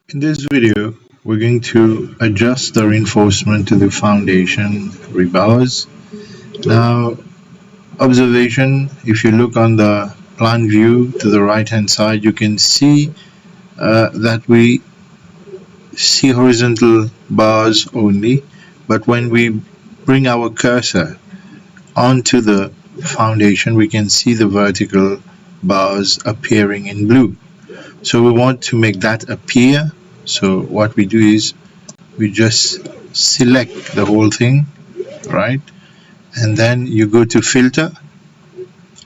In this video, we're going to adjust the reinforcement to the foundation rebars. Now, observation, if you look on the plan view to the right hand side, you can see that we see horizontal bars only, but when we bring our cursor onto the foundation, we can see the vertical bars appearing in blue. So we want to make that appear. So what we do is we just select the whole thing, right? And then you go to filter,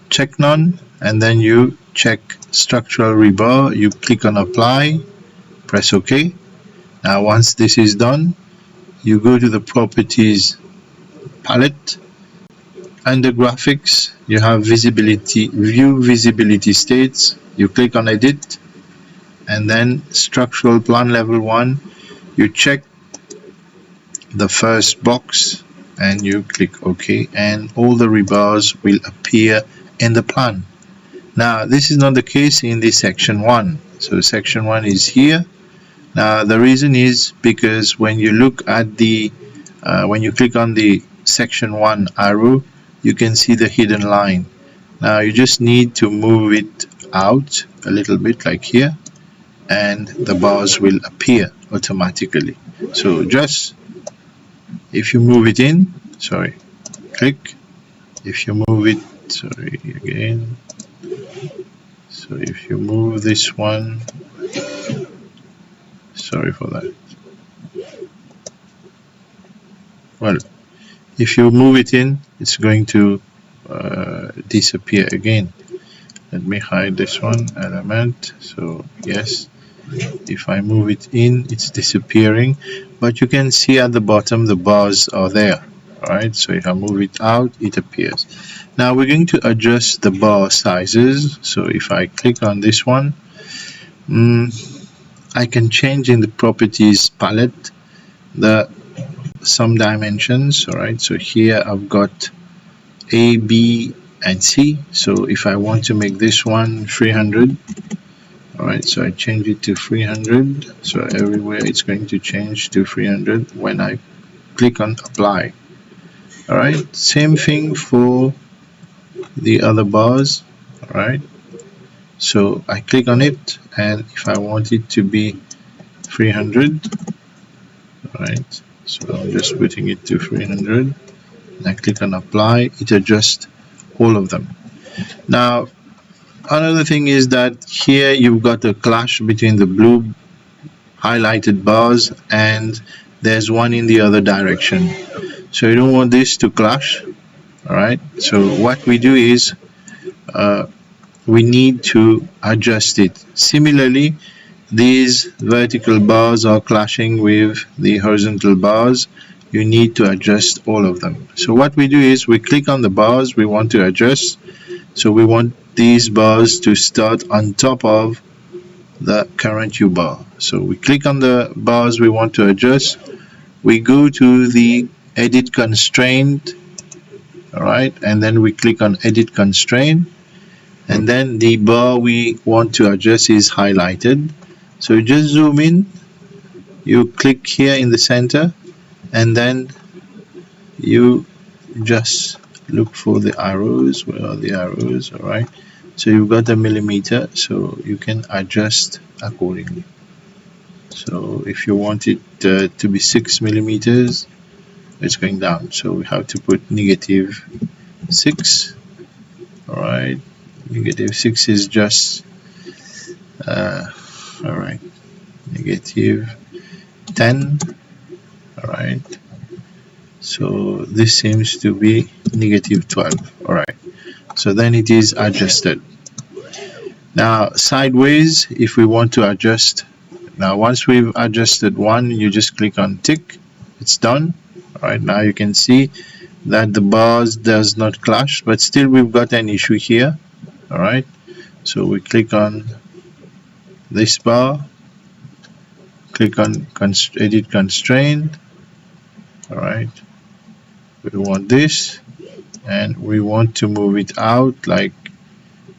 check none, and then you check structural rebar. You click on apply, press OK. Now once this is done, you go to the properties palette. Under graphics, you have visibility, view visibility states. You click on edit, and then structural plan level 1, you check the first box and you click OK, and all the rebars will appear in the plan. Now this is not the case in the section 1. So section 1 is here. Now the reason is because when you look at the when you click on the section 1 arrow, you can see the hidden line. Now you just need to move it out a little bit, like here, and the bars will appear automatically. So just if you move it in, click, if you move it, again, so if you move this one, sorry for that, well, if you move it in, it's going to disappear again. Let me hide this one element. So yes, if I move it in, it's disappearing, but you can see at the bottom the bars are there. Alright, so if I move it out, it appears. Now we're going to adjust the bar sizes. So if I click on this one, I can change in the properties palette some dimensions. Alright, so here I've got A, B, and C. So if I want to make this one 300, alright, so I change it to 300. So everywhere it's going to change to 300 when I click on apply. Alright, same thing for the other bars. Alright, so I click on it, and if I want it to be 300, alright, so I'm just putting it to 300, and I click on apply. It adjusts all of them. Now another thing is that here you've got a clash between the blue highlighted bars and there's one in the other direction, so you don't want this to clash. Alright, so what we do is we need to adjust it. Similarly, these vertical bars are clashing with the horizontal bars. You need to adjust all of them. So what we do is we click on the bars we want to adjust. So we want these bars to start on top of the current U bar. So we click on the bars we want to adjust. We go to the edit constraint, alright, and then we click on edit constraint, and then the bar we want to adjust is highlighted. So you just zoom in, you click here in the center, and then you just look for the arrows. Where are the arrows? Alright, so you've got a millimeter, so you can adjust accordingly. So if you want it to be 6 millimeters, it's going down, so we have to put -6. Alright, -6 is just alright, -10. Alright, so this seems to be -12. Alright, so then it is adjusted. Now sideways, if we want to adjust, now once we've adjusted one, you just click on tick, it's done. Alright, now you can see that the bars does not clash, but still we've got an issue here. Alright, so we click on this bar, click on edit constraint. Alright, we want this, and we want to move it out, like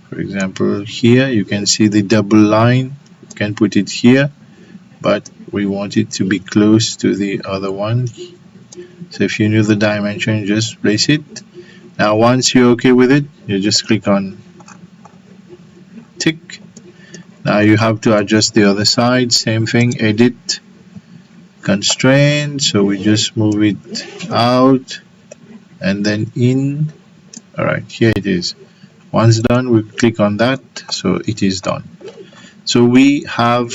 for example here you can see the double line. You can put it here, but we want it to be close to the other one. So if you knew the dimension, just place it. Now once you're okay with it, you just click on tick. Now you have to adjust the other side. Same thing, edit, constraint. So we just move it out and then in. Alright, here it is. Once done, we click on that, so it is done. So we have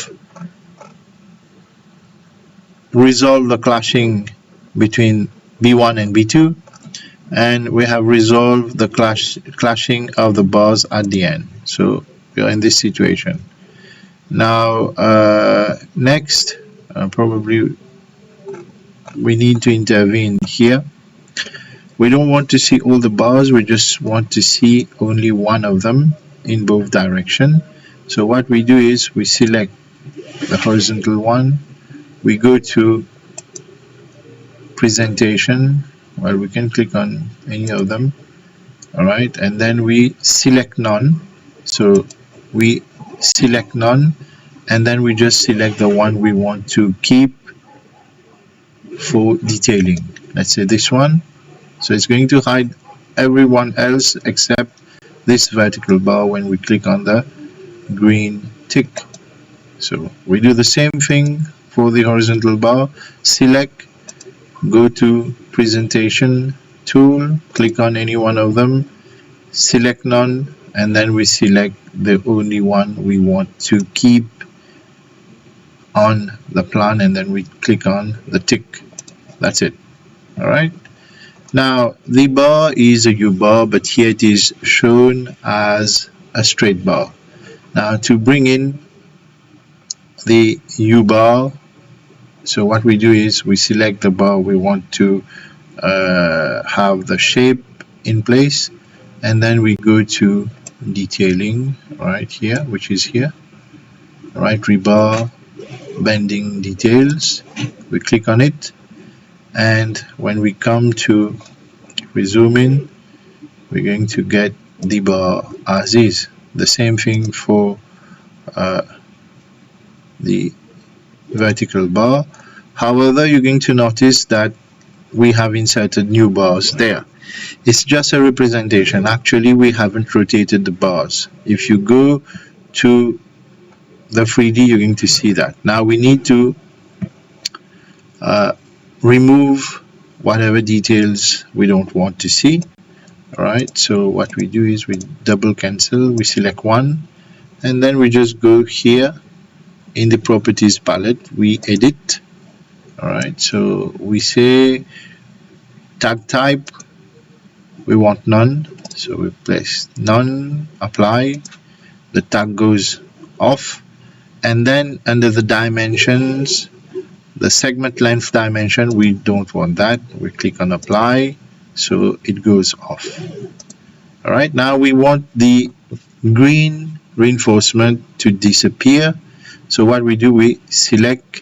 resolved the clashing between B1 and B2, and we have resolved the clashing of the bars at the end. So we are in this situation. Now next, probably we need to intervene here. We don't want to see all the bars, we just want to see only one of them in both directions. So what we do is we select the horizontal one, we go to presentation, well, we can click on any of them, alright, and then we select none. So we select none, and then we just select the one we want to keep for detailing. Let's say this one. So it's going to hide everyone else except this vertical bar when we click on the green tick. So we do the same thing for the horizontal bar. Select, go to presentation tool, click on any one of them, select none, and then we select the only one we want to keep on the plan, and then we click on the tick. That's it. Alright. Now the bar is a U-bar, but here it is shown as a straight bar. Now to bring in the U-bar, so what we do is we select the bar we want to have the shape in place, and then we go to detailing right here, which is here, right, rebar, bending details. We click on it, and when we come to zoom in, we're going to get the bar as is. The same thing for the vertical bar. However, you're going to notice that we have inserted new bars there. It's just a representation. Actually, we haven't rotated the bars. If you go to the 3D, you're going to see that. Now we need to remove whatever details we don't want to see. Alright, so what we do is we double cancel, we select one, and then we just go here in the properties palette, we edit. Alright, so we say tag type, we want none, so we place none, apply, the tag goes off, and then under the dimensions, the segment length dimension, we don't want that, we click on apply, so it goes off. Alright, now we want the green reinforcement to disappear. So what we do, we select,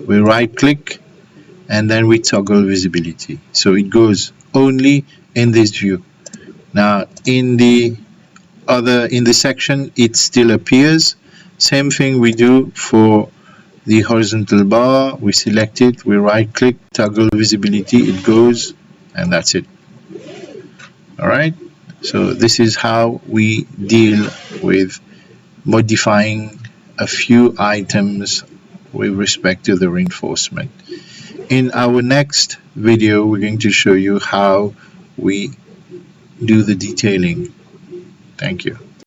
we right click, and then we toggle visibility. So it goes only in this view. Now in the section, it still appears. Same thing we do for the horizontal bar. We select it, we right click, toggle visibility, it goes, and that's it. Alright, so this is how we deal with modifying a few items with respect to the reinforcement. In our next video, we're going to show you how we do the detailing. Thank you.